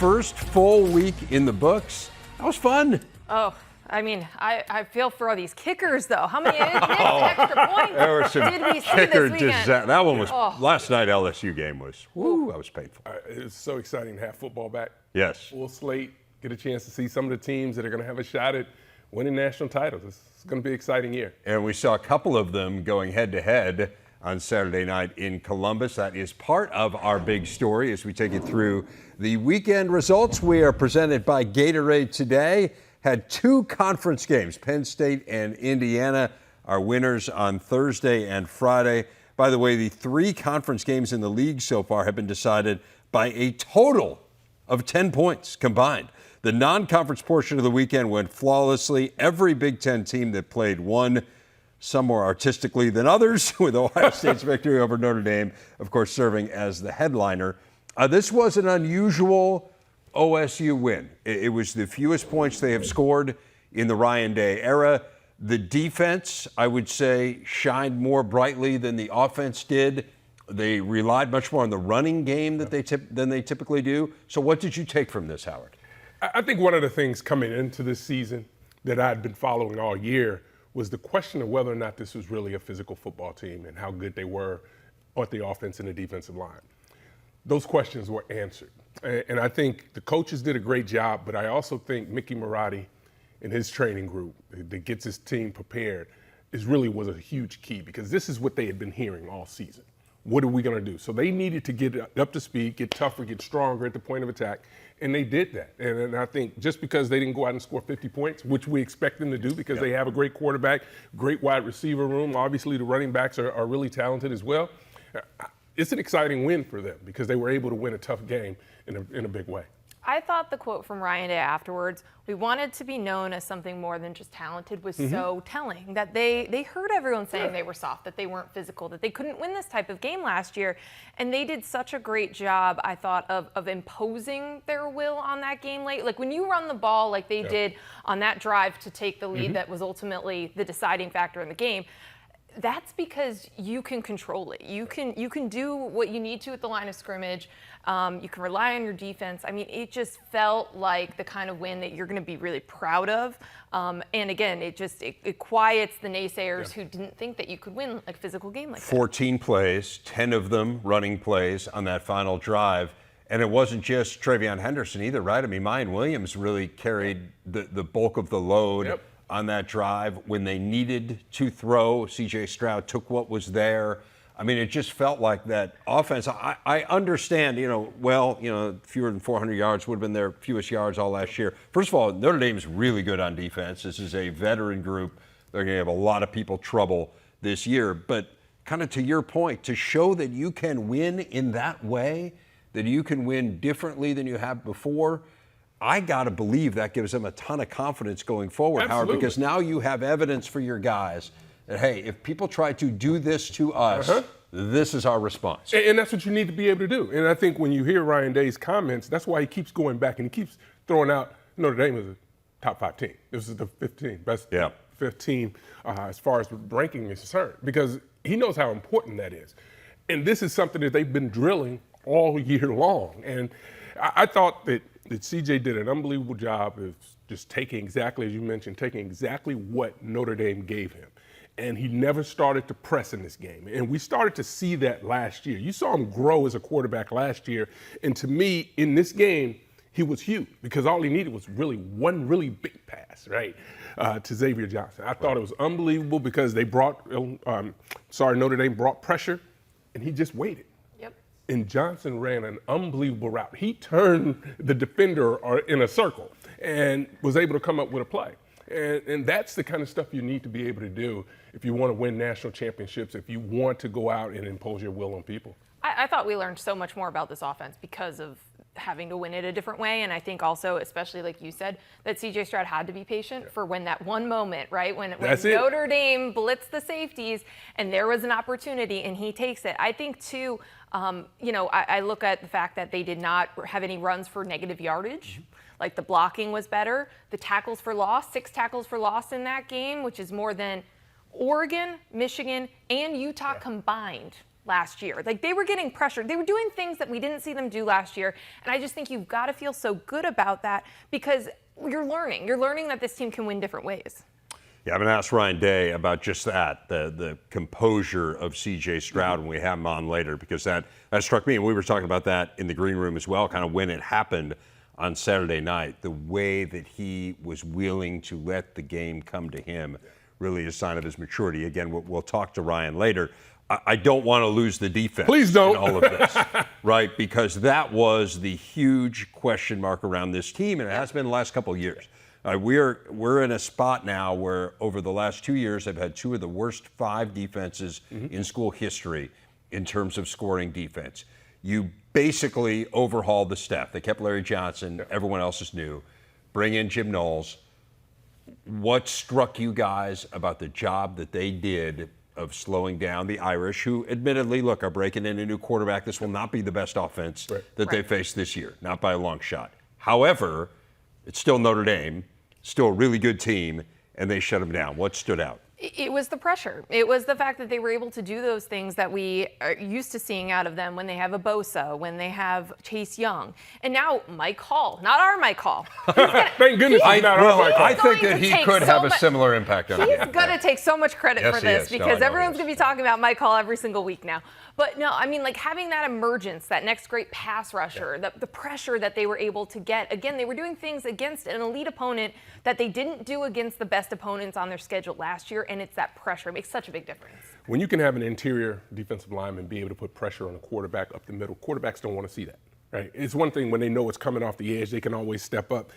first full week in the books. That was fun. Oh, I mean, I feel for all these kickers, though. How many extra points There were some did we see kicker this weekend? That one was, last night LSU game was, that was painful. It's so exciting to have football back. Yes. Full slate, get a chance to see some of the teams that are going to have a shot at winning national titles. It's going to be an exciting year. And we saw a couple of them going head-to-head on Saturday night in Columbus. That is part of our big story as we take it through the weekend results. We are presented by Gatorade today. Had two conference games, Penn State and Indiana, are winners on Thursday and Friday. By the way, the three conference games in the league so far have been decided by a total of 10 points combined. The non-conference portion of the weekend went flawlessly. Every Big Ten team that played won, some more artistically than others, with Ohio State's victory over Notre Dame, of course, serving as the headliner. This was an unusual OSU win. It was the fewest points they have scored in the Ryan Day era. The defense, I would say, shined more brightly than the offense did. They relied much more on the running game than they typically do. So what did you take from this, Howard? I think one of the things coming into this season that I'd been following all year was the question of whether or not this was really a physical football team and how good they were at the offense and the defensive line. Those questions were answered. And I think the coaches did a great job, but I also think Mickey Marotti and his training group that gets his team prepared was a huge key, because this is what they had been hearing all season. What are we going to do? So they needed to get up to speed, get tougher, get stronger at the point of attack, and they did that. And I think just because they didn't go out and score 50 points, which we expect them to do because they have a great quarterback, great wide receiver room, obviously the running backs are really talented as well. It's an exciting win for them because they were able to win a tough game in a big way. I thought the quote from Ryan Day afterwards, "We wanted to be known as something more than just talented," was so telling. That they heard everyone saying they were soft, that they weren't physical, that they couldn't win this type of game last year. And they did such a great job, I thought, of imposing their will on that game late. Like when you run the ball like they did on that drive to take the lead that was ultimately the deciding factor in the game, that's because you can control it. You can do what you need to at the line of scrimmage. You can rely on your defense. I mean, it just felt like the kind of win that you're going to be really proud of. And again, it quiets the naysayers who didn't think that you could win a physical game like that. 14 plays, 10 of them running plays on that final drive. And it wasn't just Travion Henderson either, right? I mean, Mayan Williams really carried the bulk of the load on that drive. When they needed to throw, C.J. Stroud took what was there. I mean, it just felt like that offense. I understand, fewer than 400 yards would have been their fewest yards all last year. First of all, Notre Dame's really good on defense. This is a veteran group. They're going to have a lot of people trouble this year. But kind of to your point, to show that you can win in that way, that you can win differently than you have before, I got to believe that gives them a ton of confidence going forward, Howard, because now you have evidence for your guys that, hey, if people try to do this to us, this is our response. And that's what you need to be able to do. And I think when you hear Ryan Day's comments, that's why he keeps going back and he keeps throwing out Notre Dame as a top 5 team. This is the 15th, best 15 as far as ranking is concerned, because he knows how important that is. And this is something that they've been drilling all year long. And I thought that CJ did an unbelievable job of just taking exactly, as you mentioned, taking exactly what Notre Dame gave him. And he never started to press in this game. And we started to see that last year. You saw him grow as a quarterback last year. And to me, in this game, he was huge because all he needed was really one really big pass, right, to Xavier Johnson. I thought it was unbelievable because they Notre Dame brought pressure, and he just waited. And Johnson ran an unbelievable route. He turned the defender in a circle and was able to come up with a play. And that's the kind of stuff you need to be able to do if you want to win national championships, if you want to go out and impose your will on people. I thought we learned so much more about this offense because of having to win it a different way. And I think also, especially like you said, that C.J. Stroud had to be patient for when that one moment, right? When Notre Dame blitzed the safeties and there was an opportunity and he takes it. I think, too, I look at the fact that they did not have any runs for negative yardage. Like the blocking was better. The tackles for loss, 6 tackles for loss in that game, which is more than Oregon, Michigan, and Utah combined last year. Like, they were getting pressured. They were doing things that we didn't see them do last year. And I just think you've got to feel so good about that because you're learning. You're learning that this team can win different ways. Yeah, I'm going to ask Ryan Day about just that, the composure of C.J. Stroud when we have him on later, because that struck me, and we were talking about that in the green room as well, kind of when it happened on Saturday night, the way that he was willing to let the game come to him, really a sign of his maturity. Again, we'll talk to Ryan later. I don't want to lose the defense. Please don't. In all of this, right? Because that was the huge question mark around this team, and it has been the last couple of years. We're in a spot now where over the last 2 years, I've had two of the worst 5 defenses in school history in terms of scoring defense. You basically overhauled the staff. They kept Larry Johnson. Everyone else is new. Bring in Jim Knowles. What struck you guys about the job that they did of slowing down the Irish, who admittedly, look, are breaking in a new quarterback. This will not be the best offense that they face this year, not by a long shot. However, it's still Notre Dame, still a really good team, and they shut them down. What stood out? It was the pressure. It was the fact that they were able to do those things that we are used to seeing out of them when they have a Bosa, when they have Chase Young. And now Mike Hall, not our Mike Hall. Thank goodness he's not our Mike Hall. I think that he could have a similar impact on He's going to take so much credit for this because everyone's going to be talking about Mike Hall every single week now. But no, I mean, like having that emergence, that next great pass rusher, the pressure that they were able to get. Again, they were doing things against an elite opponent that they didn't do against the best opponents on their schedule last year, and it's that pressure. It makes such a big difference. When you can have an interior defensive lineman be able to put pressure on a quarterback up the middle, quarterbacks don't want to see that, right? It's one thing when they know it's coming off the edge, they can always step up.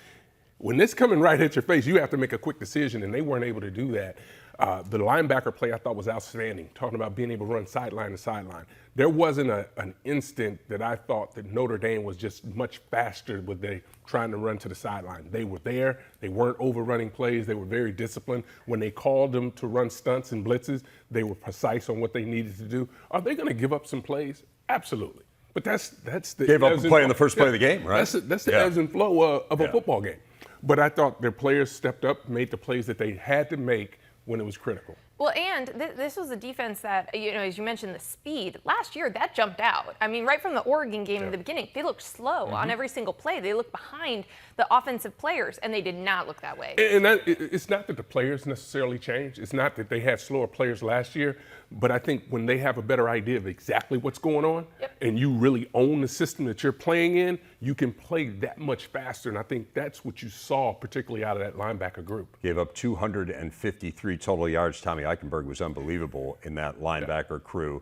When it's coming right at your face, you have to make a quick decision, and they weren't able to do that. The linebacker play I thought was outstanding, talking about being able to run sideline to sideline. There wasn't an instant that I thought that Notre Dame was just much faster with they trying to run to the sideline. They were there. They weren't overrunning plays. They were very disciplined. When they called them to run stunts and blitzes, they were precise on what they needed to do. Are they going to give up some plays? Absolutely. But that's the gave up a play in the first play of the game, right? That's the ebbs and flow of a football game. But I thought their players stepped up, made the plays that they had to make when it was critical. Well, and this was a defense that, as you mentioned, the speed. Last year, that jumped out. I mean, right from the Oregon game in the beginning, they looked slow on every single play. They looked behind the offensive players, and they did not look that way. And it's not that the players necessarily changed. It's not that they had slower players last year. But I think when they have a better idea of exactly what's going on, and you really own the system that you're playing in, you can play that much faster. And I think that's what you saw, particularly out of that linebacker group. Gave up 253 total yards. Tommy Eichenberg was unbelievable in that linebacker crew.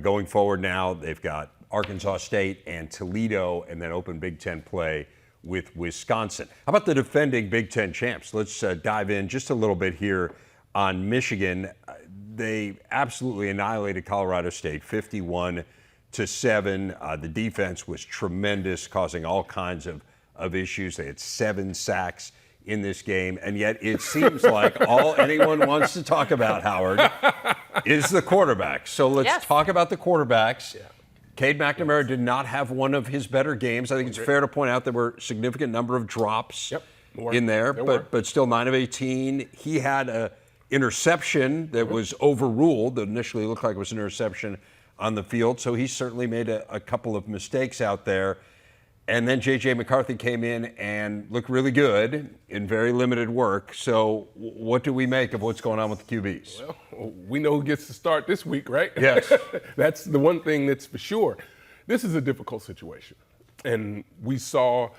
Going forward now, they've got Arkansas State and Toledo, and then open Big Ten play with Wisconsin. How about the defending Big Ten champs? Let's dive in just a little bit here on Michigan. They absolutely annihilated Colorado State, 51-7. The defense was tremendous, causing all kinds of issues. They had 7 sacks in this game, and yet it seems like all anyone wants to talk about, Howard, is the quarterback. So let's talk about the quarterbacks. Cade McNamara did not have one of his better games. I think it's fair to point out there were a significant number of drops in there, but still 9 of 18. He had a interception that was overruled that initially looked like it was an interception on the field. So he certainly made a couple of mistakes out there. And then J.J. McCarthy came in and looked really good in very limited work. So what do we make of what's going on with the QBs? Well, we know who gets to start this week, right? Yes. That's the one thing that's for sure. This is a difficult situation. And we saw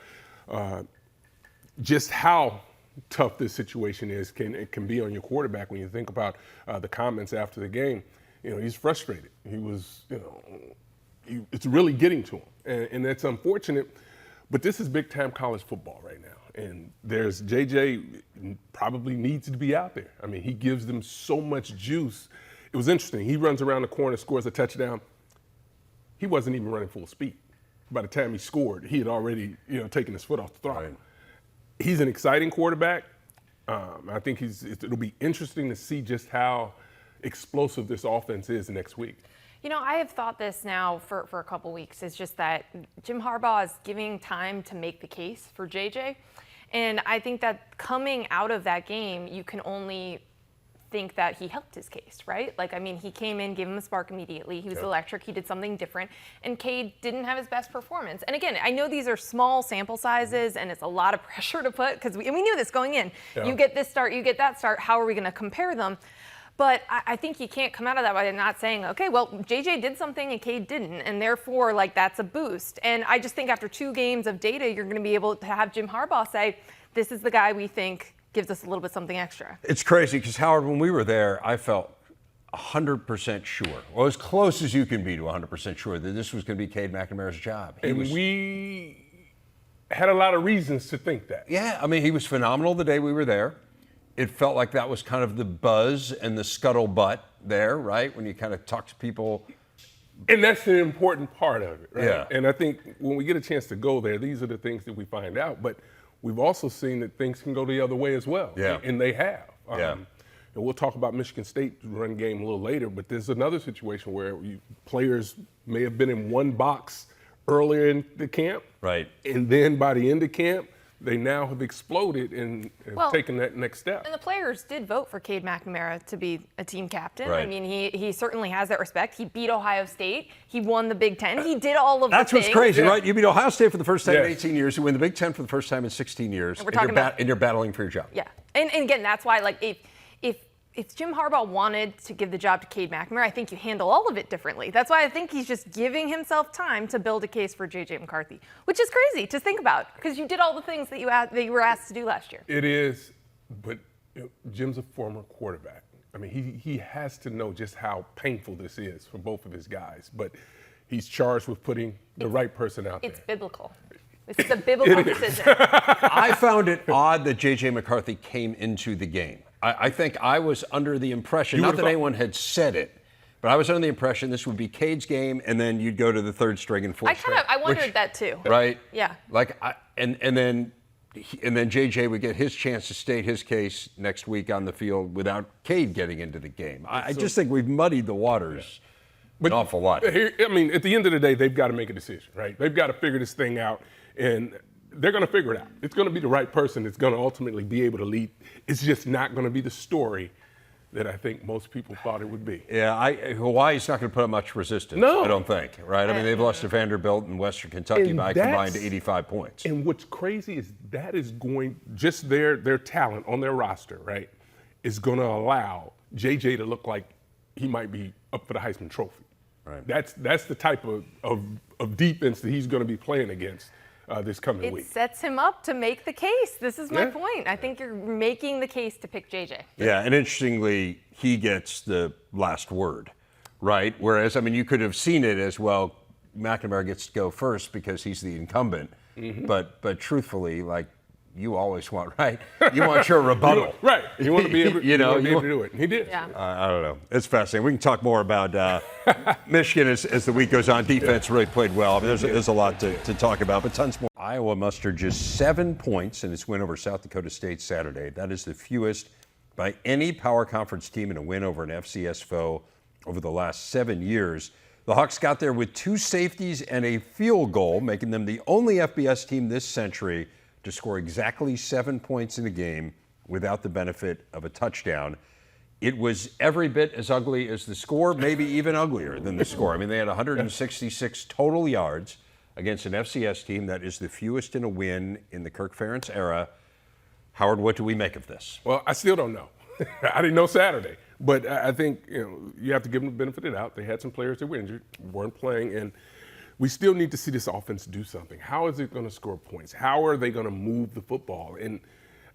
just how tough this situation is. It can be on your quarterback when you think about the comments after the game. He's frustrated. He was, it's really getting to him. And that's unfortunate, but this is big-time college football right now. And there's J.J. probably needs to be out there. I mean, he gives them so much juice. It was interesting. He runs around the corner, scores a touchdown. He wasn't even running full speed. By the time he scored, he had already, taken his foot off the throttle. Right. He's an exciting quarterback. I think it'll be interesting to see just how explosive this offense is next week. I have thought this now for a couple weeks. It's just that Jim Harbaugh is giving time to make the case for JJ. And I think that coming out of that game, you can only think that he helped his case, right? Like, I mean, he came in, gave him a spark immediately. He was electric. He did something different. And Cade didn't have his best performance. And again, I know these are small sample sizes, and it's a lot of pressure to put, because we knew this going in. Yeah. You get this start, you get that start. How are we going to compare them? But I think you can't come out of that by not saying, okay, well, JJ did something and Cade didn't, and therefore, like, that's a boost. And I just think after 2 games of data, you're going to be able to have Jim Harbaugh say, this is the guy we think gives us a little bit something extra. It's crazy because, Howard, when we were there, I felt 100% sure, or as close as you can be to 100% sure, that this was going to be Cade McNamara's job. We had a lot of reasons to think that. Yeah, I mean, he was phenomenal the day we were there. It felt like that was kind of the buzz and the scuttlebutt there, right? When you kind of talk to people. And that's the important part of it, right? Yeah. And I think when we get a chance to go there, these are the things that we find out. But we've also seen that things can go the other way as well. Yeah. And they have. Yeah. And we'll talk about Michigan State's run game a little later, but there's another situation where players may have been in one box earlier in the camp. Right. And then by the end of camp, they now have exploded and taken that next step. And the players did vote for Cade McNamara to be a team captain. Right. I mean, he certainly has that respect. He beat Ohio State. He won the Big Ten. He did all of That's the what's things. crazy, right? You beat Ohio State for the first time in Yes. 18 years. You win the Big Ten for the first time in 16 years. And we're talking about- and you're battling for your job. Yeah. And again, that's why, like, if Jim Harbaugh wanted to give the job to Cade McNamara, I think you handle all of it differently. That's why I think he's just giving himself time to build a case for J.J. McCarthy, which is crazy to think about because you did all the things that you were asked to do last year. It is, but Jim's a former quarterback. I mean, he has to know just how painful this is for both of his guys, but he's charged with putting the right person out there. It's biblical. This is a biblical decision. I found it odd that J.J. McCarthy came into the game. I think I was under the impression, not that anyone had said it, but I was under the impression this would be Cade's game, and then you'd go to the third string and fourth string. I wondered that too. Right? Yeah. Like, and then JJ would get his chance to state his case next week on the field without Cade getting into the game. I just think we've muddied the waters an awful lot. Here, I mean, at the end of the day, they've got to make a decision, right? They've got to figure this thing out, and they're going to figure it out. It's going to be the right person that's going to ultimately be able to lead. It's just not going to be the story that I think most people thought it would be. Yeah, Hawaii's not going to put up much resistance, No. I don't think, right? I mean, they've lost to Vanderbilt and Western Kentucky by combined 85 points. And what's crazy is that is going, just their talent on their roster, right, is going to allow JJ to look like he might be up for the Heisman Trophy. Right. That's the type of defense that he's going to be playing against this coming week. It sets him up to make the case. This is my Yeah. point. I think you're making the case to pick JJ. Yeah, and interestingly, he gets the last word, right? Whereas, I mean, you could have seen it as, well, McNamara gets to go first because he's the incumbent. Mm-hmm. But truthfully, like, you always want, right? You want your rebuttal. Right. You want to be able, You know, to do it. And he did. Yeah. I don't know. It's fascinating. We can talk more about Michigan as the week goes on. Defense really played well. I mean, there's a lot to talk about, but tons more. Iowa mustered just 7 points in its win over South Dakota State Saturday. That is the fewest by any Power Conference team in a win over an FCS foe over the last 7 years. The Hawks got there with 2 safeties and a field goal, making them the only FBS team this century to score exactly 7 points in a game without the benefit of a touchdown. It was every bit as ugly as the score, maybe even uglier than the score. I mean, they had 166 total yards against an FCS team that is the fewest in a win in the Kirk Ferentz era. Howard, what do we make of this? Well, I still don't know. I didn't know Saturday. But I think you have to give them the benefit of the doubt. They had some players that were injured, weren't playing, and we still need to see this offense do something. How is it going to score points? How are they going to move the football? And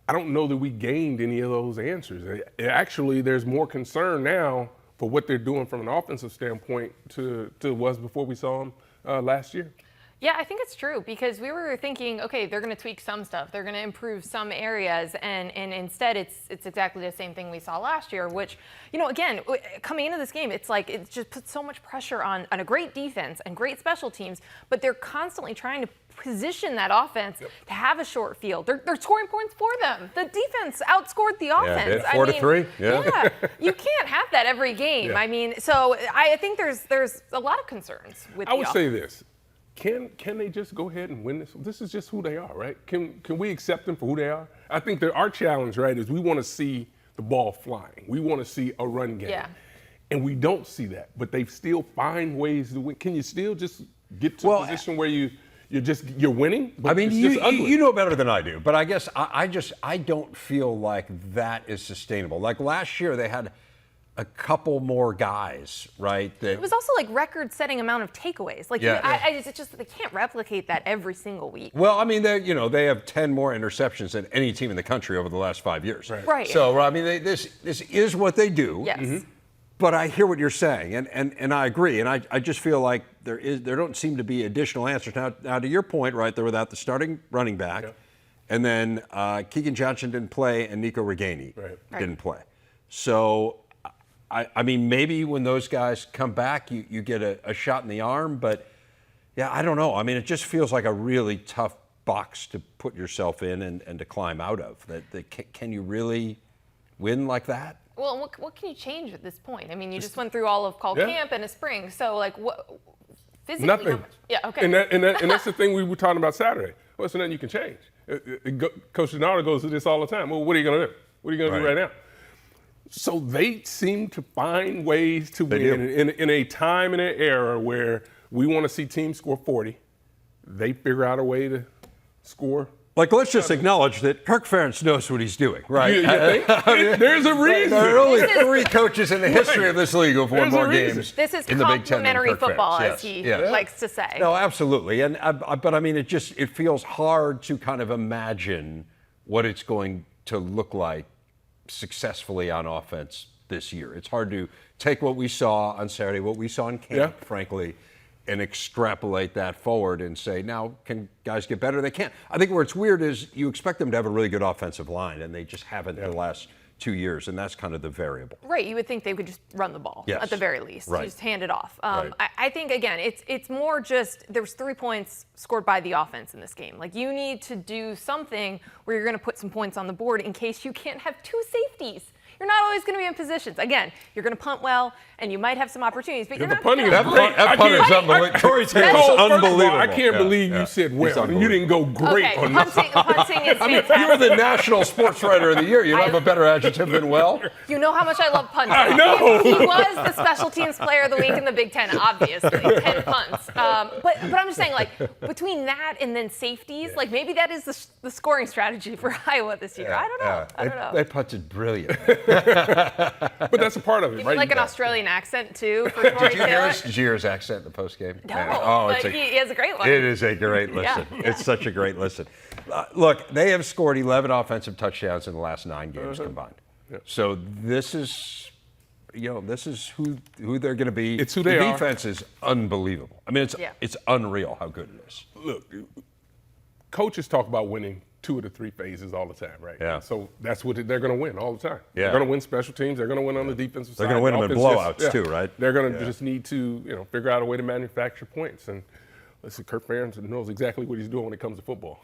I don't know that we gained any of those answers. Actually, there's more concern now for what they're doing from an offensive standpoint to was before we saw them last year. Yeah, I think it's true because we were thinking, okay, they're going to tweak some stuff, they're going to improve some areas, and instead it's exactly the same thing we saw last year, which, again, coming into this game, it's like it just puts so much pressure on a great defense and great special teams, but they're constantly trying to position that offense to have a short field. They're scoring points for them. The defense outscored the offense. Yeah, 4-3. Yeah, you can't have that every game. Yeah. I mean, so I think there's a lot of concerns with I would offense. say this. Can they just go ahead and win this? This is just who they are, right? Can we accept them for who they are? I think that our challenge, right, is we want to see the ball flying. We want to see a run game. Yeah. And we don't see that, but they still find ways to win. Can you still just get to a position where you're winning? But I mean, it's just ugly. you know better than I do, but I guess I don't feel like that is sustainable. Like last year, they had a couple more guys, right? It was also like record-setting amount of takeaways. Like, it's just they can't replicate that every single week. Well, I mean, they have 10 more interceptions than any team in the country over the last 5 years. Right. So, I mean, this is what they do. Yes. Mm-hmm. But I hear what you're saying, and I agree. And I just feel like there don't seem to be additional answers. Now to your point, right, they're without the starting running back. And then Keegan Johnson didn't play, and Nico Reganey didn't play. So, I mean, maybe when those guys come back, you get a shot in the arm. But, yeah, I don't know. I mean, it just feels like a really tough box to put yourself in and to climb out of. Can you really win like that? Well, what can you change at this point? I mean, you just went through all of fall camp and a spring. So, like, what physically? Nothing. Yeah, okay. And that's the thing we were talking about Saturday. Well, it's nothing you can change. Coach Notre goes through this all the time. Well, what are you going to do? What are you going to do right now? So they seem to find ways to win in a time and an era where we want to see teams score 40. They figure out a way to score. Like, let's just acknowledge that Kirk Ferentz knows what he's doing, right? You think? There's a reason. There are only 3 coaches in the history of this league who've won more games This is in the Big Ten than complimentary Kirk football, Ferentz. as he likes to say. No, absolutely. But I mean, it feels hard to kind of imagine what it's going to look like successfully on offense this year. It's hard to take what we saw on Saturday, what we saw in camp, frankly, and extrapolate that forward and say, now, can guys get better? They can't. I think where it's weird is you expect them to have a really good offensive line, and they just haven't in the last 2 years, and that's kind of the variable. Right, you would think they would just run the ball at the very least, just hand it off. I think, again, it's more just there's 3 points scored by the offense in this game. Like, you need to do something where you're going to put some points on the board in case you can't have 2 safeties. You're not always going to be in positions. Again, you're going to punt well, and you might have some opportunities, but you're not going to. That punt is unbelievable. Corey's hand is unbelievable. I can't believe you said well, and you didn't go great on that. Punting is fantastic. You're the national sports writer of the year. You don't have a better adjective than well? You know how much I love punting. I know. He was the special teams player of the week in the Big Ten, obviously. 10 punts. But I'm just saying, like, between that and then safeties, like, maybe that is the scoring strategy for Iowa this year. I don't know. I don't know. They punted brilliant. But that's a part of it, right? Like an Australian accent, too, for Corey Taylor. Did you hear his accent in the postgame? No, but he has a great one. It is a great listen. It's such a great listen. Look, they have scored 11 offensive touchdowns in the last 9 games combined. So this is, who they're going to be. It's who they are. The defense is unbelievable. I mean, it's unreal how good it is. Look, coaches talk about winning 2 of the 3 phases all the time, right? Yeah. So that's what they're going to win all the time. Yeah. They're going to win special teams. They're going to win on the defensive side. They're going to win them in blowouts too, right? They're going to just need to, figure out a way to manufacture points. And listen, Kirk Ferentz knows exactly what he's doing when it comes to football.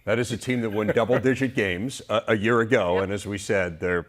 That is a team that won double-digit games a year ago, and as we said, they're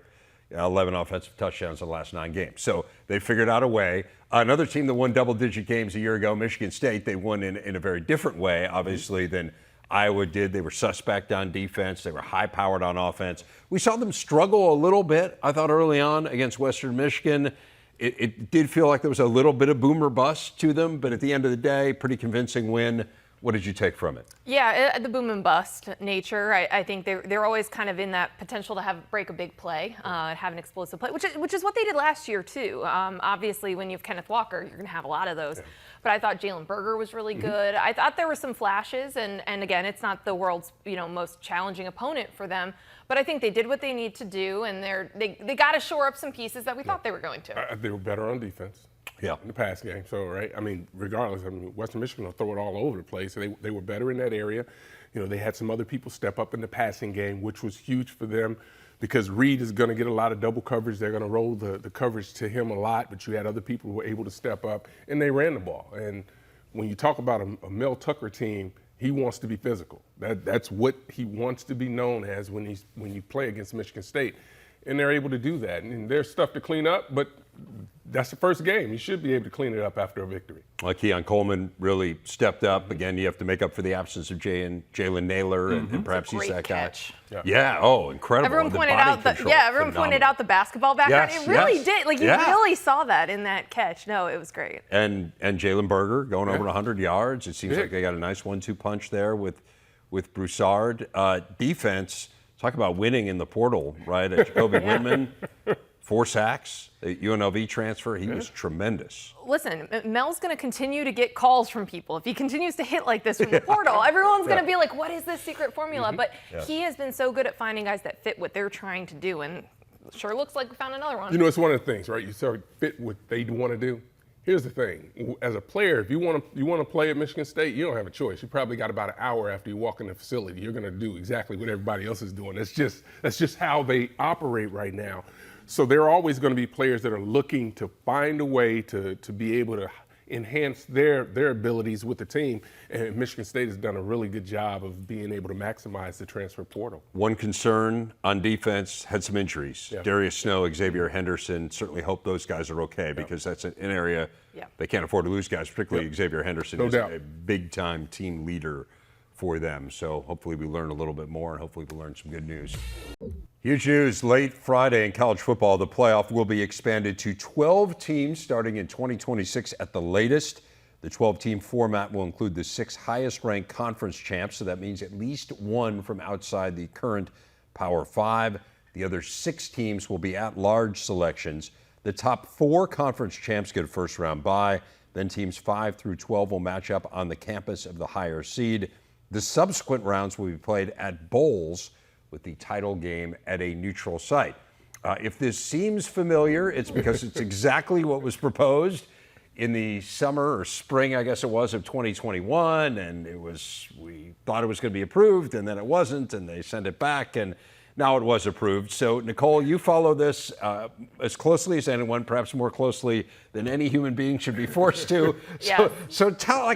11 offensive touchdowns in the last 9 games. So they figured out a way. Another team that won double-digit games a year ago, Michigan State, they won in a very different way, obviously, than Iowa did. They were suspect on defense. They were high-powered on offense. We saw them struggle a little bit, I thought, early on against Western Michigan. It did feel like there was a little bit of boom or bust to them, but at the end of the day, pretty convincing win. What did you take from it? Yeah, the boom and bust nature. I think they're always kind of in that potential to break a big play, have an explosive play, which is what they did last year too. Obviously, when you have Kenneth Walker, you're going to have a lot of those. Yeah. But I thought Jalen Berger was really good. I thought there were some flashes, and again, it's not the world's most challenging opponent for them. But I think they did what they need to do, and they got to shore up some pieces that we thought they were going to. They were better on defense. In the pass game. So, right, I mean, regardless, Western Michigan will throw it all over the place. So they were better in that area. They had some other people step up in the passing game, which was huge for them because Reed is going to get a lot of double coverage. They're going to roll the coverage to him a lot, but you had other people who were able to step up, and they ran the ball. And when you talk about a Mel Tucker team, he wants to be physical. That's what he wants to be known as when you play against Michigan State. And they're able to do that. And there's stuff to clean up, but that's the first game. You should be able to clean it up after a victory. Keon Coleman really stepped up. Again, you have to make up for the absence of Jalen Naylor, and perhaps he's that catch. guy. Yeah. Oh, incredible. Everyone The pointed body out control, everyone pointed out the basketball background. Yes, It really yes. did. Like you really saw that in that catch. No, it was great. And Jalen Berger going over 100 yards. It seems Big. like they got a nice 1-2 punch there with Broussard. Defense, talk about winning in the portal, right? Jacoby Whitman, 4 sacks. The UNLV transfer, he was tremendous. Listen, Mel's going to continue to get calls from people. If he continues to hit like this from the portal, everyone's going to be like, what is this secret formula? But he has been so good at finding guys that fit what they're trying to do, and sure looks like we found another one. You know, it's one of the things, right? You sort of fit what they want to do. Here's the thing. As a player, if you want to play at Michigan State, you don't have a choice. You probably got about an hour after you walk in the facility. You're going to do exactly what everybody else is doing. That's just how they operate right now. So there are always going to be players that are looking to find a way to be able to enhance their abilities with the team. And Michigan State has done a really good job of being able to maximize the transfer portal. One concern on defense, had some injuries. Darius Snow, Xavier Henderson, certainly hope those guys are okay because that's an area they can't afford to lose guys, particularly Xavier Henderson is a big-time team leader for them. So hopefully we learn a little bit more and hopefully we'll learn some good news. Huge news late Friday in college football. The playoff will be expanded to 12 teams starting in 2026 at the latest. The 12-team format will include the 6 highest-ranked conference champs, so that means at least one from outside the current Power 5. The other 6 teams will be at-large selections. The top 4 conference champs get a first-round bye. Then teams 5 through 12 will match up on the campus of the higher seed. The subsequent rounds will be played at bowls, with the title game at a neutral site. If this seems familiar, it's because it's exactly what was proposed in the summer or spring, I guess it was, of 2021, and we thought it was going to be approved, and then it wasn't, and they sent it back, and now it was approved. So, Nicole, you follow this as closely as anyone, perhaps more closely than any human being should be forced to. So tell,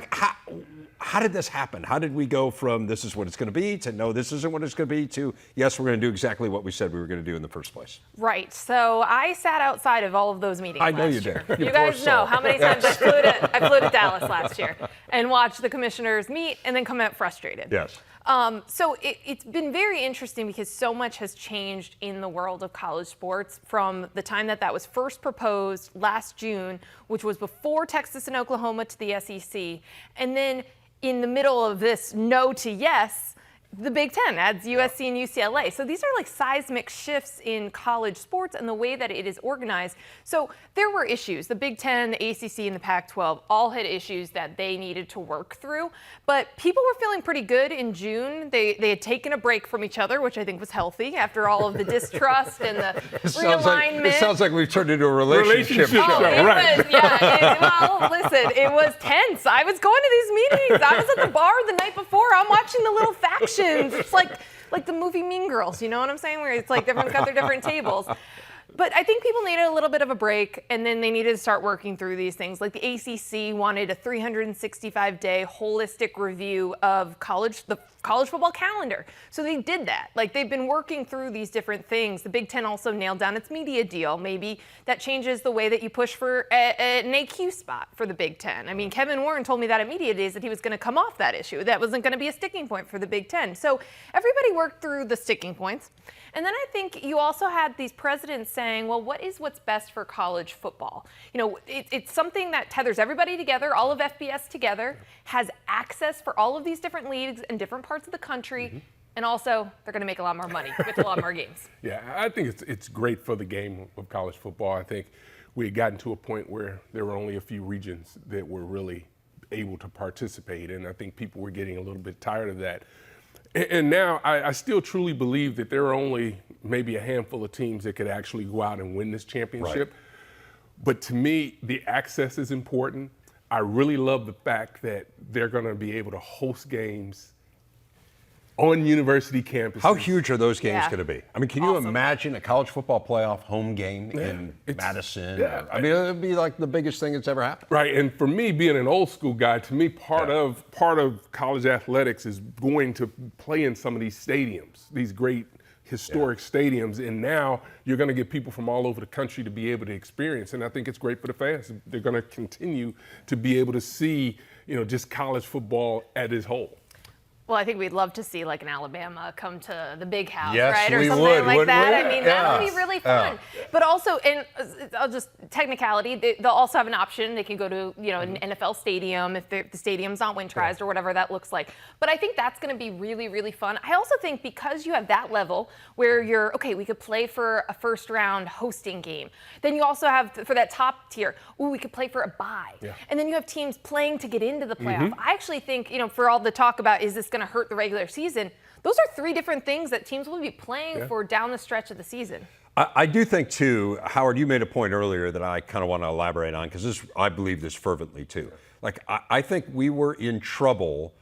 how did this happen? How did we go from this is what it's going to be to no, this isn't what it's going to be to yes, we're going to do exactly what we said we were going to do in the first place? Right. So I sat outside of all of those meetings. I know last you year. did. You guys know how many times I flew to Dallas last year and watched the commissioners meet and then come out frustrated. Yes. So it's been very interesting because so much has changed in the world of college sports from the time that was first proposed last June, which was before Texas and Oklahoma to the SEC, and then in the middle of this no to yes, the Big Ten adds USC and UCLA. So these are like seismic shifts in college sports and the way that it is organized. So there were issues. The Big Ten, the ACC, and the Pac-12 all had issues that they needed to work through. But people were feeling pretty good in June. They had taken a break from each other, which I think was healthy after all of the distrust and the realignment. It sounds like we've turned into a relationship show. Oh, Right. Well, listen, it was tense. I was going to these meetings. I was at the bar the night before. I'm watching the little factions. It's like the movie Mean Girls, you know what I'm saying? Where it's like everyone's got their different tables. But I think people needed a little bit of a break, and then they needed to start working through these things. Like the ACC wanted a 365-day holistic review of the college football calendar. So they did that. Like they've been working through these different things. The Big Ten also nailed down its media deal. Maybe that changes the way that you push for an AQ spot for the Big Ten. I mean, Kevin Warren told me that at Media Days that he was going to come off that issue. That wasn't going to be a sticking point for the Big Ten. So everybody worked through the sticking points. And then I think you also had these presidents saying, well, what's best for college football? You know, it's something that tethers everybody together, all of FBS together, has access for all of these different leagues in different parts of the country. And also, they're going to make a lot more money with a lot more games. Yeah, I think it's great for the game of college football. I think we had gotten to a point where there were only a few regions that were really able to participate. And I think people were getting a little bit tired of that. And now I still truly believe that there are only maybe a handful of teams that could actually go out and win this championship. Right. But to me, the access is important. I really love the fact that they're going to be able to host games on university campuses. How huge are those games going to be? I mean, can you Awesome. imagine a college football playoff home game in Madison? Yeah. I mean, it would be like the biggest thing that's ever happened. Right, and for me, being an old school guy, to me, part of college athletics is going to play in some of these stadiums, these great historic stadiums, and now you're going to get people from all over the country to be able to experience. And I think it's great for the fans. They're going to continue to be able to see, just college football at its whole. Well, I think we'd love to see like an Alabama come to the big house, Yes, right? Or we something would, like wouldn't that. we? I mean, Yeah. that would be really fun. But also, and I'll just technicality, they'll also have an option. They can go to, an NFL stadium if the stadium's not winterized or whatever that looks like. But I think that's going to be really, really fun. I also think because you have that level where we could play for a first round hosting game. Then you also have for that top tier, we could play for a bye. Yeah. And then you have teams playing to get into the playoff. I actually think, for all the talk about is this going to hurt the regular season, those are three different things that teams will be playing for down the stretch of the season. I do think, too, Howard, you made a point earlier that I kind of want to elaborate on because I believe this fervently, too. Like, I think we were in trouble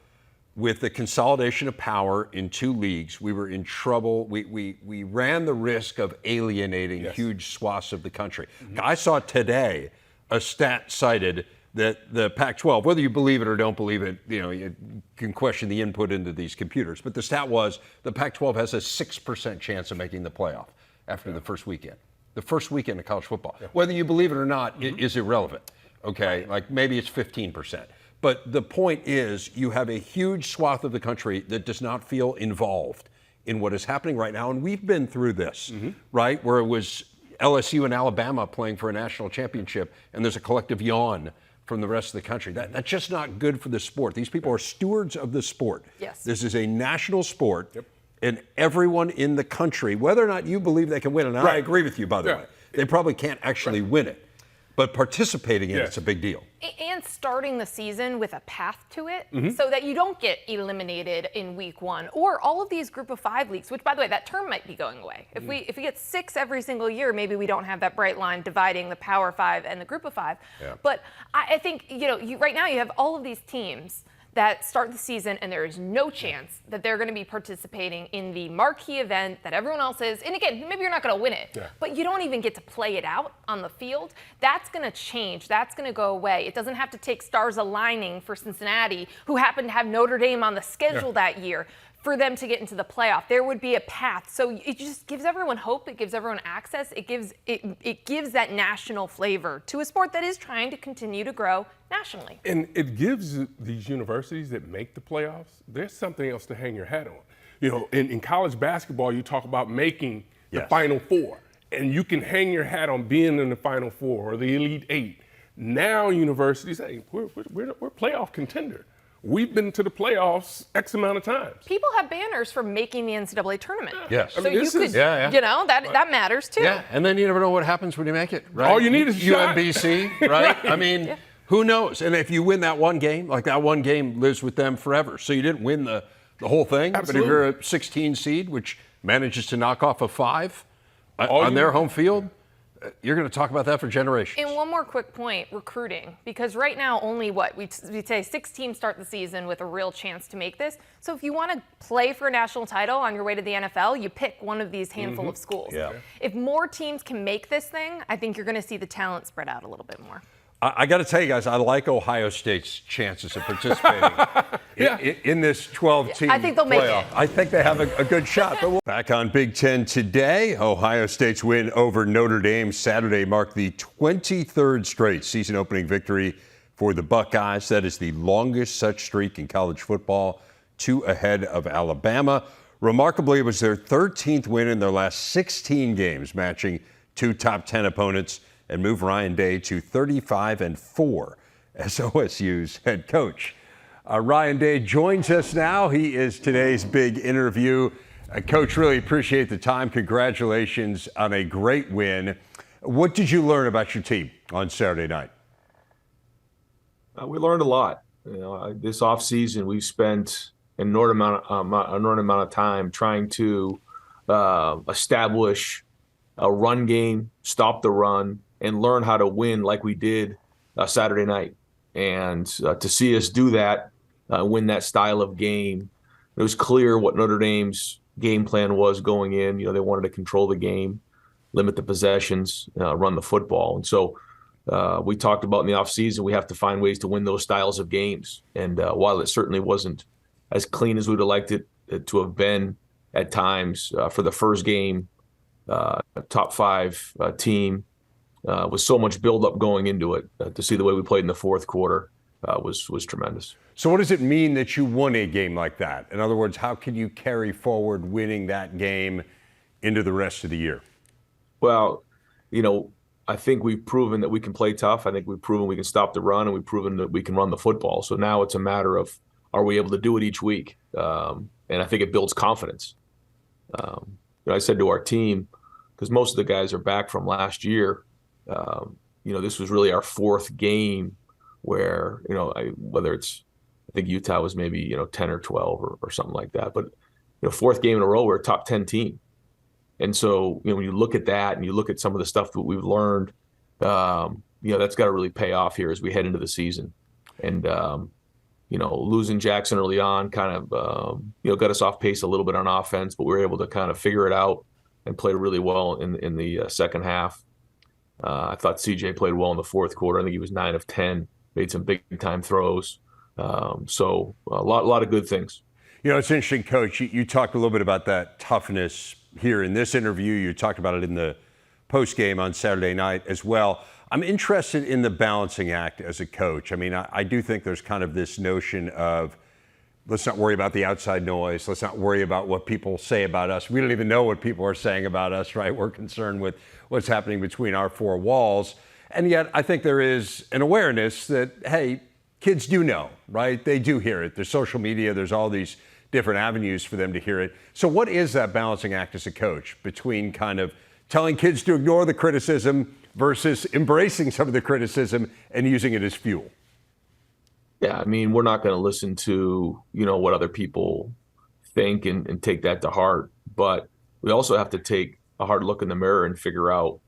with the consolidation of power in two leagues. We were in trouble. We ran the risk of alienating huge swaths of the country. I saw today a stat cited that the Pac-12, whether you believe it or don't believe it, you can question the input into these computers. But the stat was the Pac-12 has a 6% chance of making the playoff after the first weekend. The first weekend of college football. Yeah. Whether you believe it or not is irrelevant, okay? Like maybe it's 15%. But the point is you have a huge swath of the country that does not feel involved in what is happening right now. And we've been through this, right? Where it was LSU and Alabama playing for a national championship and there's a collective yawn from the rest of the country. That's just not good for the sport. These people are stewards of the sport. Yes. This is a national sport, and everyone in the country, whether or not you believe they can win, and I agree with you, by the way, they probably can't actually win it, but participating in it's a big deal. And starting the season with a path to it so that you don't get eliminated in week one or all of these group of 5 leagues, which, by the way, that term might be going away. If we get 6 every single year, maybe we don't have that bright line dividing the Power 5 and the group of 5. Yeah. But I think, right now you have all of these teams that start the season and there is no chance that they're going to be participating in the marquee event that everyone else is. And again, maybe you're not going to win it, but you don't even get to play it out on the field. That's going to change. That's going to go away. It doesn't have to take stars aligning for Cincinnati, who happen to have Notre Dame on the schedule that year, for them to get into the playoff. There would be a path. So it just gives everyone hope. It gives everyone access. It gives that national flavor to a sport that is trying to continue to grow nationally. And it gives these universities that make the playoffs, there's something else to hang your hat on. In college basketball, you talk about making the Final Four, and you can hang your hat on being in the Final Four or the Elite Eight. Now universities say, we're playoff contender. We've been to the playoffs X amount of times. People have banners for making the NCAA tournament. Yes. So you could, that matters too. Yeah, and then you never know what happens when you make it, right? All you need is a shot. UMBC, right? I mean, who knows? And if you win that one game, like that one game lives with them forever. So you didn't win the whole thing. Absolutely. But if you're a 16 seed, which manages to knock off a 5 on their home field, you're going to talk about that for generations. And one more quick point, recruiting. Because right now only we say 6 teams start the season with a real chance to make this. So if you want to play for a national title on your way to the NFL, you pick one of these handful of schools. Yeah. If more teams can make this thing, I think you're going to see the talent spread out a little bit more. I got to tell you guys, I like Ohio State's chances of participating in this 12-team I think they'll make it. I think they have a good shot. But back on Big Ten today, Ohio State's win over Notre Dame Saturday marked the 23rd straight season-opening victory for the Buckeyes. That is the longest such streak in college football, 2 ahead of Alabama. Remarkably, it was their 13th win in their last 16 games, matching 2 top 10 opponents, and move Ryan Day to 35-4 as OSU's head coach. Ryan Day joins us now. He is today's big interview. Coach, really appreciate the time. Congratulations on a great win. What did you learn about your team on Saturday night? We learned a lot. This offseason, we've spent an inordinate amount of time trying to establish a run game, stop the run, and learn how to win like we did Saturday night. And to see us do that, win that style of game, it was clear what Notre Dame's game plan was going in. They wanted to control the game, limit the possessions, run the football. And so we talked about in the offseason, we have to find ways to win those styles of games. And while it certainly wasn't as clean as we'd have liked it to have been, at times for the first game, top 5 team, with so much buildup going into it. To see the way we played in the fourth quarter was tremendous. So what does it mean that you won a game like that? In other words, how can you carry forward winning that game into the rest of the year? Well, I think we've proven that we can play tough. I think we've proven we can stop the run, and we've proven that we can run the football. So now it's a matter of, are we able to do it each week? And I think it builds confidence. I said to our team, because most of the guys are back from last year, this was really our fourth game where, whether it's, I think Utah was maybe, 10 or 12 or something like that. But, fourth game in a row, we're a top 10 team. And so, when you look at that and you look at some of the stuff that we've learned, that's got to really pay off here as we head into the season. And, losing Jackson early on kind of, got us off pace a little bit on offense, but we were able to kind of figure it out and play really well in the second half. I thought CJ played well in the fourth quarter. I think he was 9 of 10, made some big time throws. So a lot of good things. It's interesting, Coach. You talked a little bit about that toughness here in this interview. You talked about it in the post game on Saturday night as well. I'm interested in the balancing act as a coach. I mean, I do think there's kind of this notion of, let's not worry about the outside noise. Let's not worry about what people say about us. We don't even know what people are saying about us, right? We're concerned with what's happening between our four walls. And yet I think there is an awareness that, hey, kids do know, right? They do hear it. There's social media. There's all these different avenues for them to hear it. So what is that balancing act as a coach between kind of telling kids to ignore the criticism versus embracing some of the criticism and using it as fuel? Yeah, I mean, we're not going to listen to, what other people think and take that to heart. But we also have to take a hard look in the mirror and figure out,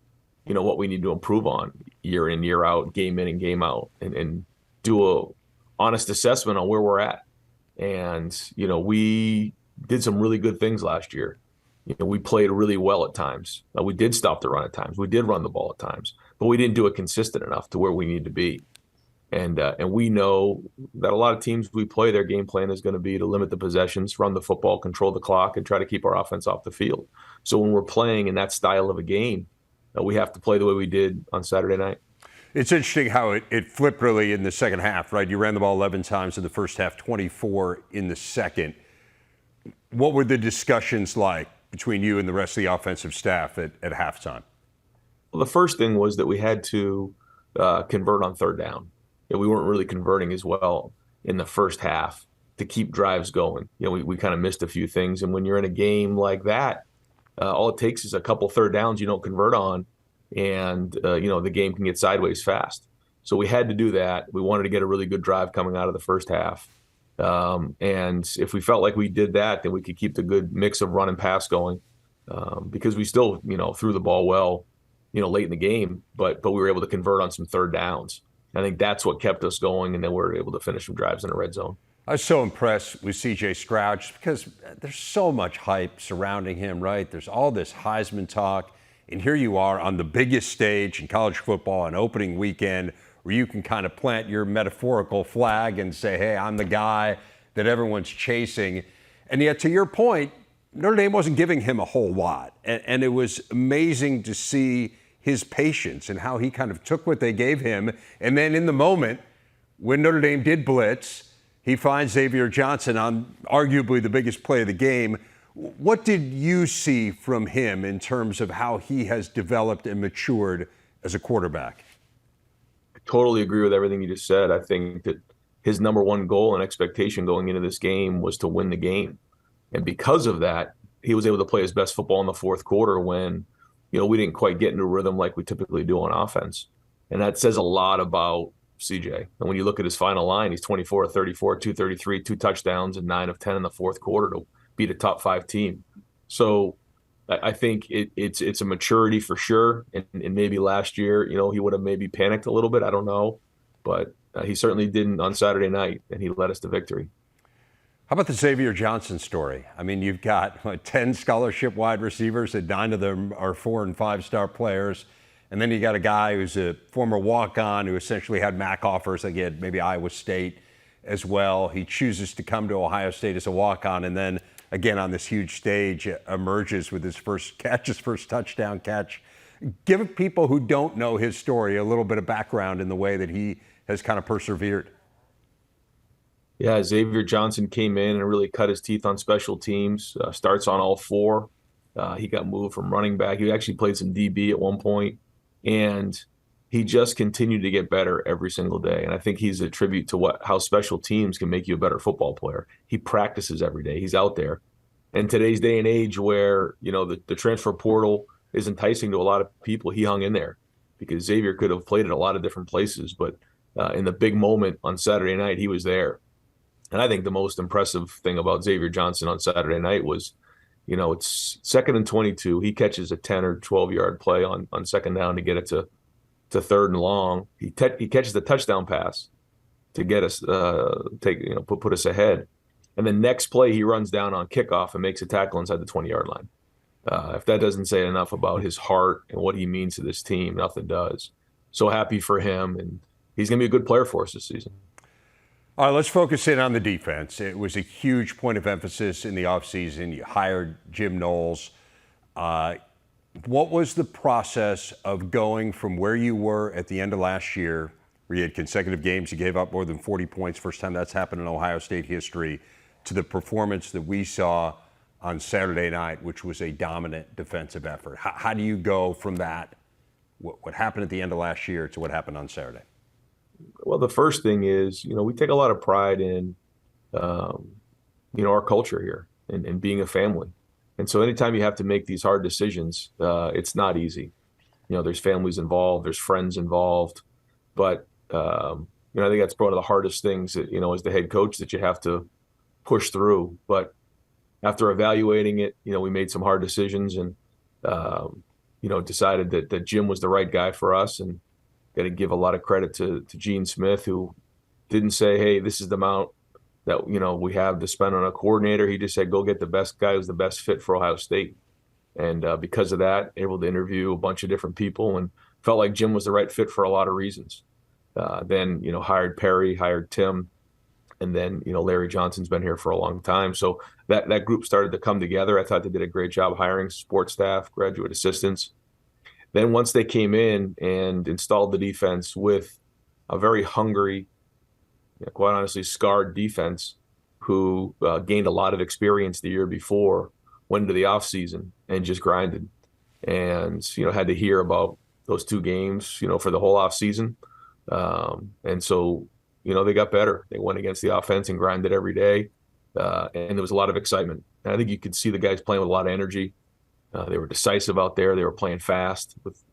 what we need to improve on year in, year out, game in and game out, and do a honest assessment on where we're at. And, we did some really good things last year. We played really well at times. We did stop the run at times. We did run the ball at times, but we didn't do it consistent enough to where we need to be. And we know that a lot of teams we play, their game plan is going to be to limit the possessions, run the football, control the clock, and try to keep our offense off the field. So when we're playing in that style of a game, we have to play the way we did on Saturday night. It's interesting how it flipped really in the second half, right? You ran the ball 11 times in the first half, 24 in the second. What were the discussions like between you and the rest of the offensive staff at halftime? Well, the first thing was that we had to convert on third down. We weren't really converting as well in the first half to keep drives going. We kind of missed a few things. And when you're in a game like that, all it takes is a couple third downs you don't convert on, and the game can get sideways fast. So we had to do that. We wanted to get a really good drive coming out of the first half. And if we felt like we did that, then we could keep the good mix of run and pass going, because we still, threw the ball well, late in the game, but we were able to convert on some third downs. I think that's what kept us going, and then we were able to finish some drives in the red zone. I was so impressed with C.J. Stroud just because there's so much hype surrounding him, right? There's all this Heisman talk, and here you are on the biggest stage in college football on opening weekend where you can kind of plant your metaphorical flag and say, hey, I'm the guy that everyone's chasing. And yet, to your point, Notre Dame wasn't giving him a whole lot. And it was amazing to see his patience and how he kind of took what they gave him. And then in the moment, when Notre Dame did blitz, he finds Xavier Johnson on arguably the biggest play of the game. What did you see from him in terms of how he has developed and matured as a quarterback? I totally agree with everything you just said. I think that his number one goal and expectation going into this game was to win the game. And because of that, he was able to play his best football in the fourth quarter when, we didn't quite get into a rhythm like we typically do on offense. And that says a lot about CJ. And when you look at his final line, he's 24 of 34, 233, 2 touchdowns, and 9 of 10 in the fourth quarter to beat a top 5 team. So I think it's a maturity for sure. And maybe last year, he would have maybe panicked a little bit. I don't know. But he certainly didn't on Saturday night, and he led us to victory. How about the Xavier Johnson story? I mean, you've got 10 scholarship wide receivers, and 9 of them are 4- and 5-star players. And then you got a guy who's a former walk-on who essentially had MAC offers, like he had maybe Iowa State as well. He chooses to come to Ohio State as a walk-on, and then again on this huge stage, emerges with his first catch, his first touchdown catch. Give people who don't know his story a little bit of background in the way that he has kind of persevered. Yeah, Xavier Johnson came in and really cut his teeth on special teams, starts on all four. He got moved from running back. He actually played some DB at one point, and he just continued to get better every single day. And I think he's a tribute to how special teams can make you a better football player. He practices every day. He's out there. In today's day and age where, the transfer portal is enticing to a lot of people, he hung in there because Xavier could have played at a lot of different places. But in the big moment on Saturday night, he was there. And I think the most impressive thing about Xavier Johnson on Saturday night was, it's 2nd and 22. He catches a 10 or 12-yard play on second down to get it to 3rd and long. He catches the touchdown pass to get us put us ahead. And the next play he runs down on kickoff and makes a tackle inside the 20-yard line. If that doesn't say enough about his heart and what he means to this team, nothing does. So happy for him, and he's going to be a good player for us this season. All right, let's focus in on the defense. It was a huge point of emphasis in the offseason. You hired Jim Knowles. What was the process of going from where you were at the end of last year, where you had consecutive games, you gave up more than 40 points, first time that's happened in Ohio State history, to the performance that we saw on Saturday night, which was a dominant defensive effort? How do you go from that, what happened at the end of last year, to what happened on Saturday? Well, the first thing is, we take a lot of pride in, our culture here and being a family. And so anytime you have to make these hard decisions, it's not easy. There's families involved, there's friends involved. But, I think that's one of the hardest things that, as the head coach that you have to push through. But after evaluating it, we made some hard decisions and, decided that Jim was the right guy for us. And got to give a lot of credit to Gene Smith, who didn't say, hey, this is the amount that, we have to spend on a coordinator. He just said, go get the best guy who's the best fit for Ohio State. And because of that, able to interview a bunch of different people and felt like Jim was the right fit for a lot of reasons. Then, hired Perry, hired Tim, and then, Larry Johnson's been here for a long time. So that group started to come together. I thought they did a great job hiring sports staff, graduate assistants. Then once they came in and installed the defense with a very hungry, quite honestly, scarred defense who gained a lot of experience the year before, went into the offseason and just grinded and, had to hear about those 2 games, for the whole offseason. And so, they got better. They went against the offense and grinded every day. And there was a lot of excitement. And I think you could see the guys playing with a lot of energy. They were decisive out there. They were playing fast with,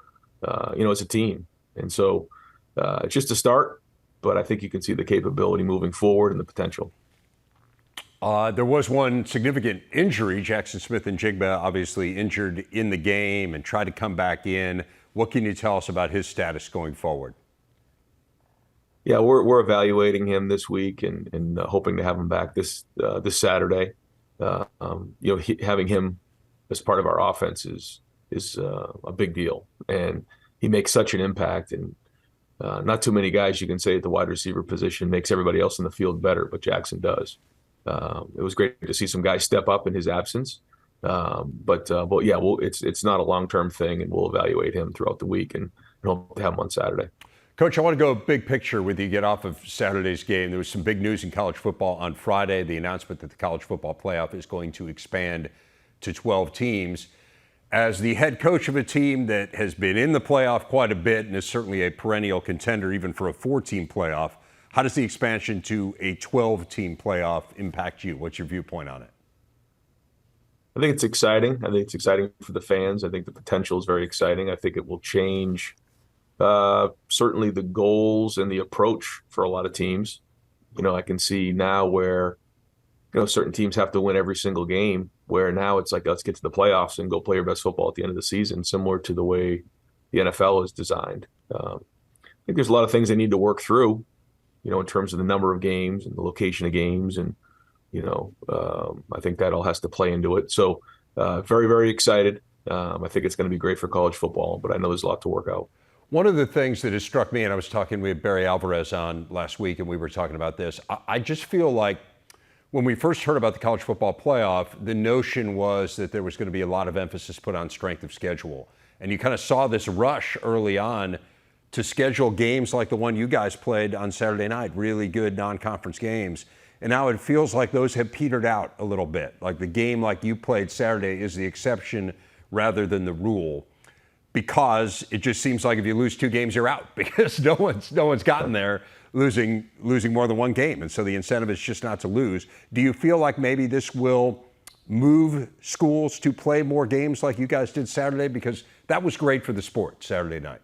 as a team. And so it's just a start, but I think you can see the capability moving forward and the potential. There was one significant injury. Jackson Smith and Jigba obviously injured in the game and tried to come back in. What can you tell us about his status going forward? Yeah, we're evaluating him this week and hoping to have him back this Saturday. Having him as part of our offense is a big deal, and he makes such an impact. And not too many guys you can say at the wide receiver position makes everybody else in the field better, but Jackson does. It was great to see some guys step up in his absence, but yeah, it's not a long-term thing, and we'll evaluate him throughout the week and hope to have him on Saturday. Coach, I want to go big picture with you, get off of Saturday's game. There was some big news in college football on Friday, the announcement that the college football playoff is going to expand to 12 teams. As the head coach of a team that has been in the playoff quite a bit and is certainly a perennial contender even for a 4-team playoff, how does the expansion to a 12-team playoff impact you? What's your viewpoint on it? I think it's exciting. I think it's exciting for the fans. I think the potential is very exciting. I think it will change certainly the goals and the approach for a lot of teams. I can see now where, certain teams have to win every single game, where now it's like, let's get to the playoffs and go play your best football at the end of the season, similar to the way the NFL is designed. I think there's a lot of things they need to work through, in terms of the number of games and the location of games. And, I think that all has to play into it. So very, very excited. I think it's going to be great for college football, but I know there's a lot to work out. One of the things that has struck me, and I was talking with Barry Alvarez on last week, and we were talking about this, I just feel like When we first heard about the college football playoff, the notion was that there was going to be a lot of emphasis put on strength of schedule. And you kind of saw this rush early on to schedule games like the one you guys played on Saturday night, really good non-conference games. And now it feels like those have petered out a little bit. Like the game like you played Saturday is the exception rather than the rule, because it just seems like if you lose 2 games, you're out, because no one's gotten there losing more than 1 game. And so the incentive is just not to lose. Do you feel like maybe this will move schools to play more games like you guys did Saturday? Because that was great for the sport Saturday night.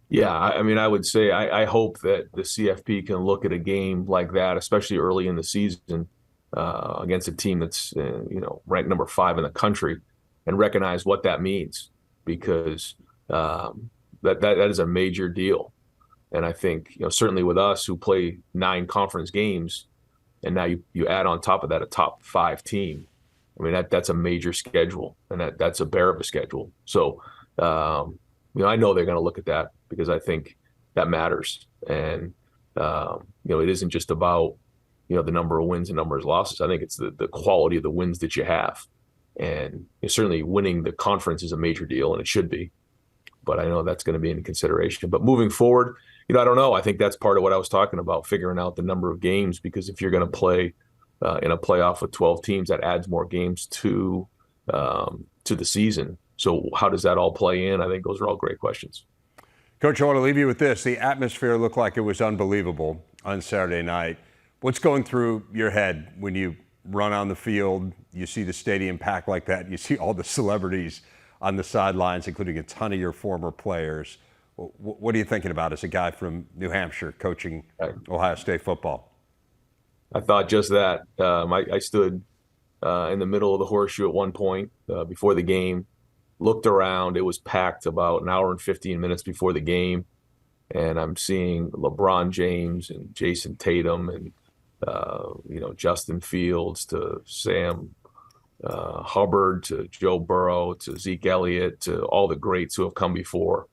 Yeah, I mean, I would say I hope that the CFP can look at a game like that, especially early in the season, against a team that's ranked number 5 in the country, and recognize what that means, because that is a major deal. And I think certainly with us, who play 9 conference games, and now you add on top of that a top 5 team. I mean, that's a major schedule, and that's a bear of a schedule. So I know they're going to look at that, because I think that matters. And it isn't just about the number of wins and number of losses. I think it's the quality of the wins that you have. And certainly winning the conference is a major deal, and it should be. But I know that's going to be in consideration. But moving forward, I don't know. I think that's part of what I was talking about, figuring out the number of games, because if you're going to play in a playoff with 12 teams, that adds more games to the season. So how does that all play in? I think those are all great questions. Coach, I want to leave you with this. The atmosphere looked like it was unbelievable on Saturday night. What's going through your head when you run on the field, you see the stadium packed like that, you see all the celebrities on the sidelines, including a ton of your former players? What are you thinking about as a guy from New Hampshire coaching Ohio State football? I thought just that. I stood in the middle of the horseshoe at one point before the game, looked around. It was packed about an hour and 15 minutes before the game. And I'm seeing LeBron James and Jason Tatum and, Justin Fields to Sam Hubbard to Joe Burrow to Zeke Elliott to all the greats who have come before.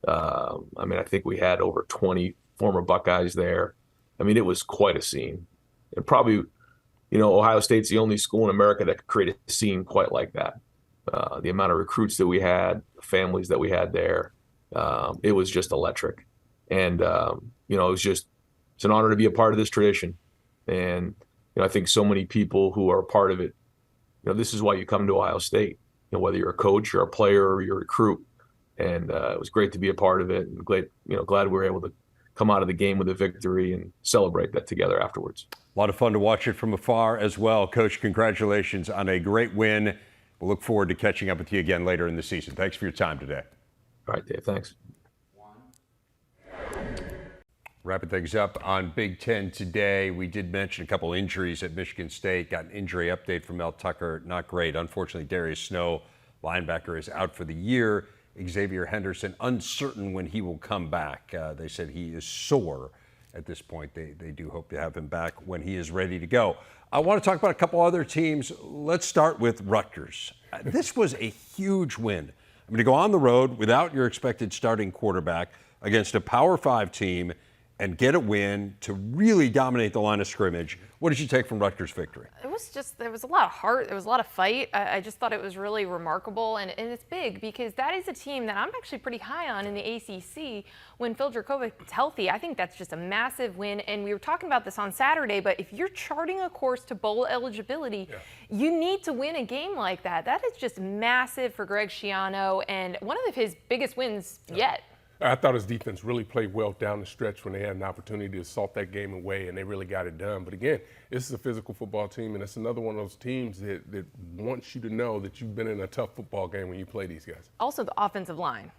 I think we had over 20 former Buckeyes there. I mean, it was quite a scene. And probably, Ohio State's the only school in America that could create a scene quite like that. The amount of recruits that we had, the families that we had there, it was just electric. And, it's an honor to be a part of this tradition. And, I think so many people who are a part of it, this is why you come to Ohio State, whether you're a coach or a player or you're a recruit. And it was great to be a part of it, and glad we were able to come out of the game with a victory and celebrate that together afterwards. A lot of fun to watch it from afar as well. Coach, congratulations on a great win. We'll look forward to catching up with you again later in the season. Thanks for your time today. All right, Dave, thanks. Wrapping things up on Big Ten today, we did mention a couple injuries at Michigan State. Got an injury update from Mel Tucker. Not great. Unfortunately, Darius Snow, linebacker, is out for the year. Xavier Henderson, uncertain when he will come back. They said he is sore at this point. They do hope to have him back when he is ready to go. I want to talk about a couple other teams. Let's start with Rutgers. This was a huge win. I mean, to go on the road without your expected starting quarterback against a Power 5 team and get a win to really dominate the line of scrimmage. What did you take from Rutgers' victory? There was a lot of heart. There was a lot of fight. I just thought it was really remarkable. And it's big because that is a team that I'm actually pretty high on in the ACC when Phil Dracovic is healthy. I think that's just a massive win. And we were talking about this on Saturday, but if you're charting a course to bowl eligibility, you need to win a game like that. That is just massive for Greg Schiano and one of his biggest wins yet. I thought his defense really played well down the stretch when they had an opportunity to salt that game away, and they really got it done. But again, this is a physical football team, and it's another one of those teams that wants you to know that you've been in a tough football game when you play these guys. Also, the offensive line.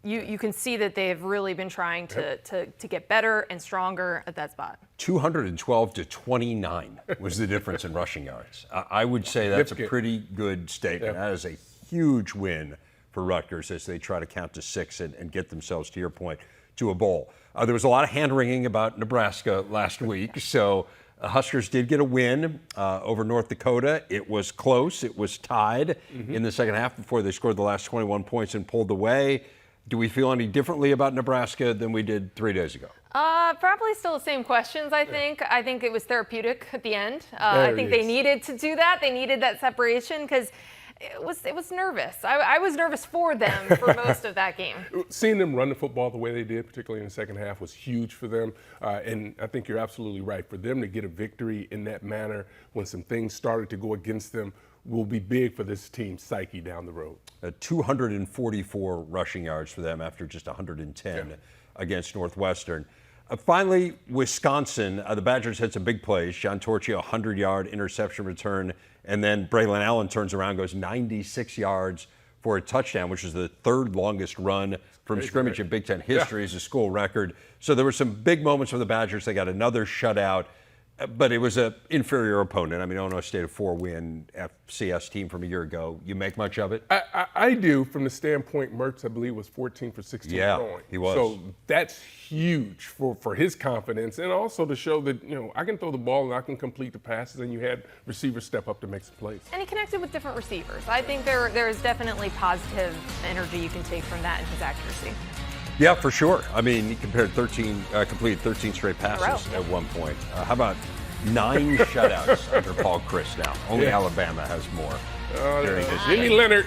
You can see that they have really been trying to get better and stronger at that spot. 212 to 29 was the difference in rushing yards. I would say that's a pretty good statement. That is a huge win for Rutgers as they try to count to 6 and get themselves, to your point, to a bowl. There was a lot of hand-wringing about Nebraska last week, so Huskers did get a win over North Dakota. It was close. It was tied in the second half before they scored the last 21 points and pulled away. Do we feel any differently about Nebraska than we did 3 days ago? Probably still the same questions, I think. I think it was therapeutic at the end. I think they needed to do that. They needed that separation because it was nervous. I was nervous for them for most of that game. Seeing them run the football the way they did, particularly in the second half, was huge for them. And I think you're absolutely right. For them to get a victory in that manner when some things started to go against them will be big for this team's psyche down the road. 244 rushing yards for them after just 110 against Northwestern. Finally, Wisconsin, the Badgers had some big plays. John Torchia, 100-yard interception return, and then Braylon Allen turns around, goes 96 yards for a touchdown, which is the third longest run from scrimmage in Big Ten history as a school record. So there were some big moments for the Badgers. They got another shutout, but it was an inferior opponent. I mean, Illinois State, a 4-win FCS team from a year ago. You make much of it? I do, from the standpoint, Mertz, I believe, was 14 for 16 throwing. He was. So that's huge for his confidence, and also to show that, I can throw the ball and I can complete the passes, and you had receivers step up to make some plays. And he connected with different receivers. I think there is definitely positive energy you can take from that and his accuracy. Yeah, for sure. I mean, he completed 13 straight passes at one point. How about 9 shutouts under Paul Chris now? Only Alabama has more. Jimmy Leonard.